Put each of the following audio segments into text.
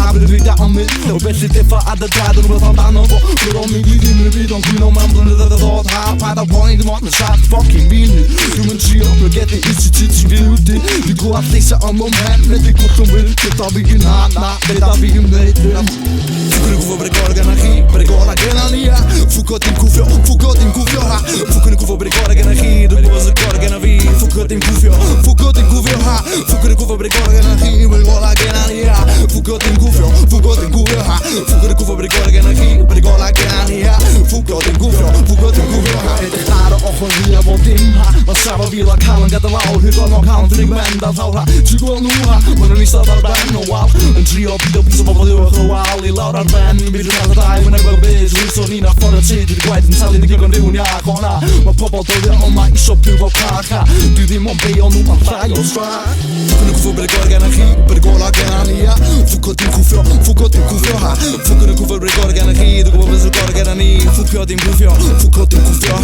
Haberi devam et Og bedste det for at der drejer du med der noget hvor Gør du mig lige med vidt om kun om man blænder der dårligt Har peget på en i måten og sagt fucking vildt Du man siger op og gæt det i sit tid Til ved det Vi kunne have læse om han Men det kunne du vil Det der vi en hand Det der vi en med Fucker du kunne få på det godt energi På det godt energi Fucker din kuffer Fucker din kuffer Fucker du kunne få på det godt energi Du kunne så godt energi Fucker din kuffer Fucker din kuffer Fucker du kunne få på det godt energi På det godt energi Fucker din kuffer Fucker din kuffer Fucker du kunne få på det godt energi På det godt energi Fucker din kuffer Fucker din kuffer Det klare offer vi er hvor dem har Og så var vi der kalden Gæt der var Hygger nok havn For det mand der tager Tykker nu har Men når vi starter band Og wow En trio Peter Piser Hvor det var wow I lavder band Vi vil tage dig Men jeg var bedst Vi så Nina for dig til Det går ikke den tal Det gør det hun jeg Kona Man popper dog der om mig Så bliver kaka Det er det man beder Og nu man plejer at svare Fucker du kunne få på det godt energi På det godt energi Fucker din kuffer Fucker din kuffer Fucker du kunne få på det godt energi Du kunne få så godt energi Fucker din kuffer Fucker din kuffer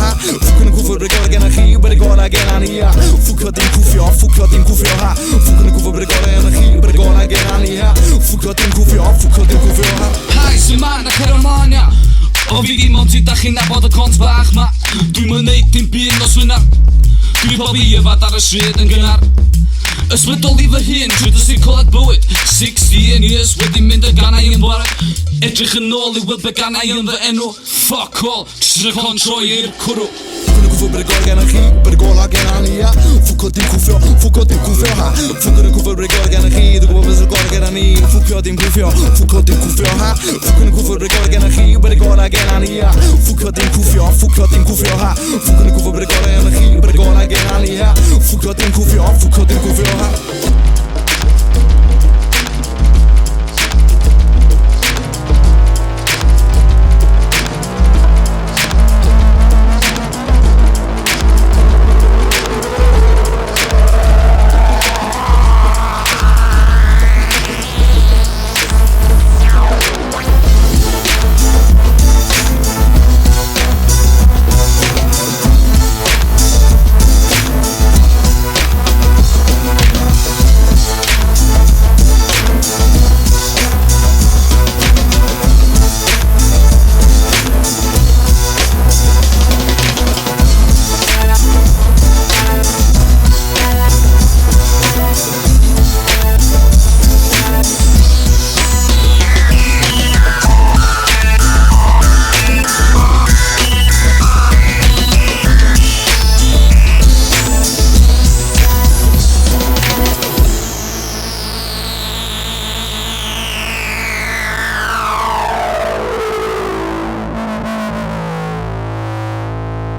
Fucker du kunne få på det godt energi På det godt energi Fucker din kuffer Fucker din kuffer Fucker du kunne få på det godt energi På det godt energi Fucker din kuffer Fucker din kuffer Hai semana Karamania Og vi iemand zit daar geen wat het kans waag Maar doe me niet in bier als we naar Du probeer wat daar is weer en genar Es wird all liever hin, tut es ik het boeit 16 years with him in de Ghana in bark Etje genol, ik wil begaan in de eno Fuck all, tjie control hier kuro Fucker du kunne få på det godt energi På det godt energi Fucker din kuffer Fucker din kuffer Fucker du kunne få på det godt energi Du kunne få så godt energi Fucker din kuffer Fucker din kuffer Fucker du kunne få på det godt energi På det godt energi Fucker din kuffer Fucker din kuffer Fucker du kunne få på det godt energi På det godt energi Fucker din kuffer Fucker din kuffer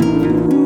Thank